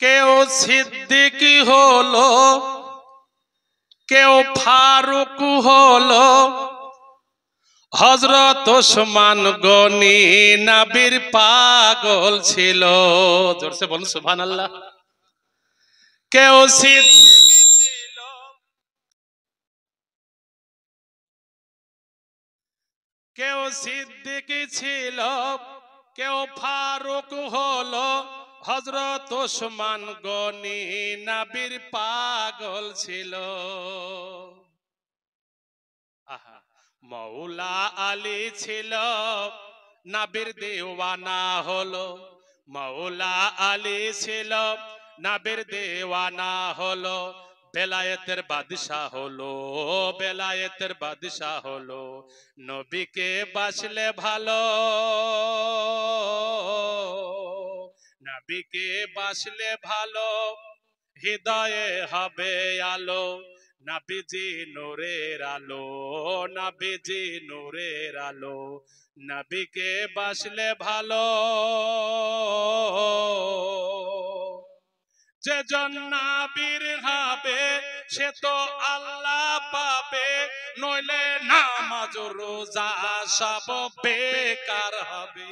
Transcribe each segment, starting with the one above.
কেউ সিদ্দিক হলো, কেউ ফারুক হলো, হযরত ওসমান গনি নবীর পাগল ছিল। জোরসে বলুন সুবহানাল্লাহ। কেউ সিদ্দিক ছিল, কেউ সিদ্দিক ছিল, কেউ ফারুক হলো, হযরত ওসমান গনি নবীর পাগল ছিল। আহা, মৌলা আলী ছিল, নবীর দেওয়ানা হলো। মৌলা আলী ছিল, নবীর দেওয়ানা হলো। বেলায়েতের বাদশাহ হলো, বেলায়েতের বাদশাহ হলো। নবীকে বাসলে ভালো, নবীকে বাসলে ভালো, হৃদয়ে হবে আলো। নবীজি নূরের আলো, নবীজি নূরের আলো। নবীকে বাসলে ভালো, যে জন নবীর হবে সে তো আল্লাহ পাবে, নইলে নামাজ রোজা সব বেকার হবে।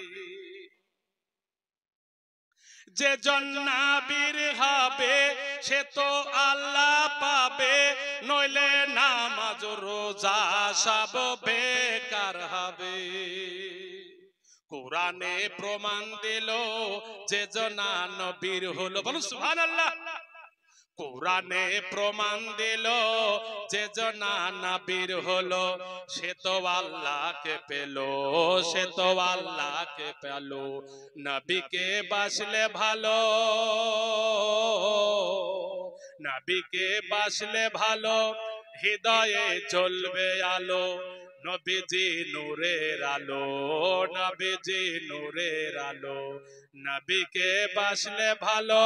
যে জন নবীর হবে সে তো আল্লাহ পাবে, নইলে নামাজ রোজা সব বেকার হবে। কোরআনে প্রমাণ দিল যে জন নবীর হলো, বলুন সুবহানাল্লাহ। কোরআনে প্রমাণ দিল যে জন নবীর হলো, সে তো আল্লাহকে পেল, সে তো আল্লাহকে পেল। নবীকে বাসলে ভালো, নবীকে বাসলে ভালো, হৃদয়ে জ্বলবে আলো। নবীজি নূরের আলো, নবীজি নূরের আলো। নবীকে বাসলে ভালো।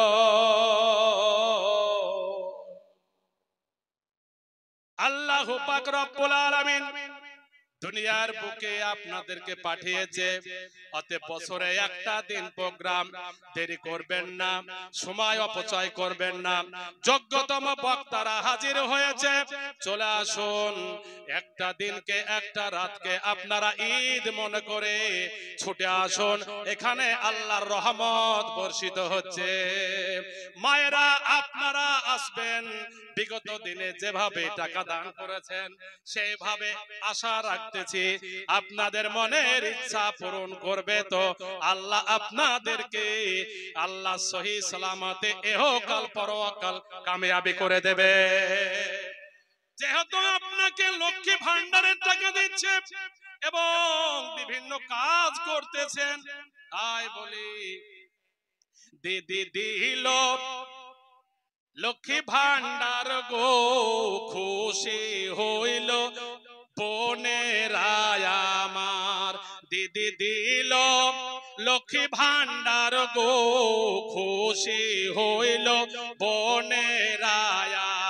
আল্লাহু পাক রব্বুল আলামিন দুনিয়ার বুকে আপনাদেরকে পাঠিয়েছে, অতএব বছরে একটা দিন প্রোগ্রাম, দেরি করবেন না, সময় অপচয় করবেন না। যোগ্যতম বক্তারা হাজির হয়েছে, চলে আসুন। একটা দিনকে একটা রাতকে আপনারা ঈদ মনে করে ছুটে আসুন। এখানে আল্লাহর রহমত বর্ষিত হচ্ছে। মায়েরা আপনারা আসবেন, বিগত দিনে যেভাবে টাকা দান করেছেন সেইভাবে আশা রাখতেছি আপনাদের মনের ইচ্ছা পূরণ করবে তো আল্লাহ আপনাদেরকে আল্লাহ সহি সালামতে ইহকাল পরকাল কামিয়াবি করে দেবে। যেহেতু আপনাকে লক্ষ্মী ভান্ডারের টাকা দিচ্ছে এবং বিভিন্ন কাজ করতেছেন, তাই বলি দিদি দিল লক্ষ্মী ভান্ডার গো, খুশি হইল বোনেরা আমার। দিদি দিল লক্ষ্মী ভান্ডার গো, খুশি হইল বোনেরা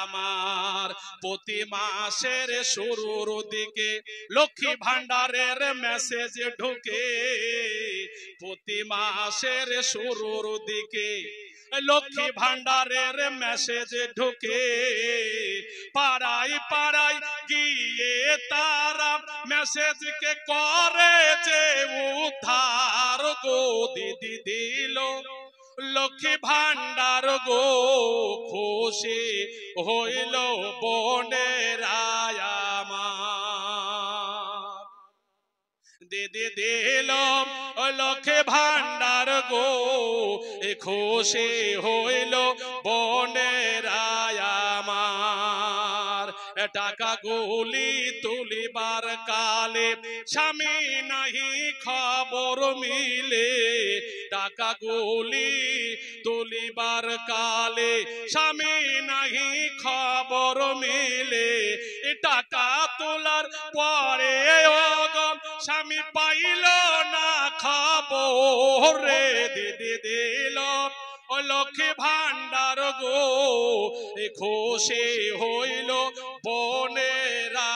আমার। প্রতি মাসের শুরুর দিকে লক্ষ্মী ভান্ডারের মেসেজ ঢুকে, প্রতি মাসের শুরুর দিকে লক্ষ্মী ভান্ডারের মেসেজ ঢুকে। পাড়ায় পাড়ায় গিয়ে তারা মেসেজকে করেছে উদ্ধার গো। দিদি দিল লক্ষ্মী ভান্ডার গো, খুশি হইল বোনেরা আমার। দিদি দিল লক্ষ্মী ভান্ডার গো, খুশি হইল বোনেরা আমার। টাকা গুলি তুলিবার কালে স্বামী নাহি খবর মিলে, টাকা গুলি তুলিবার কালে স্বামী নাহি খবর মিলে। টাকা তোলার পরে স্বামী পাইল না খবর রে। দিদি দিল লক্ষ্মী ভান্ডার গো, খুশি হইল বোনেরা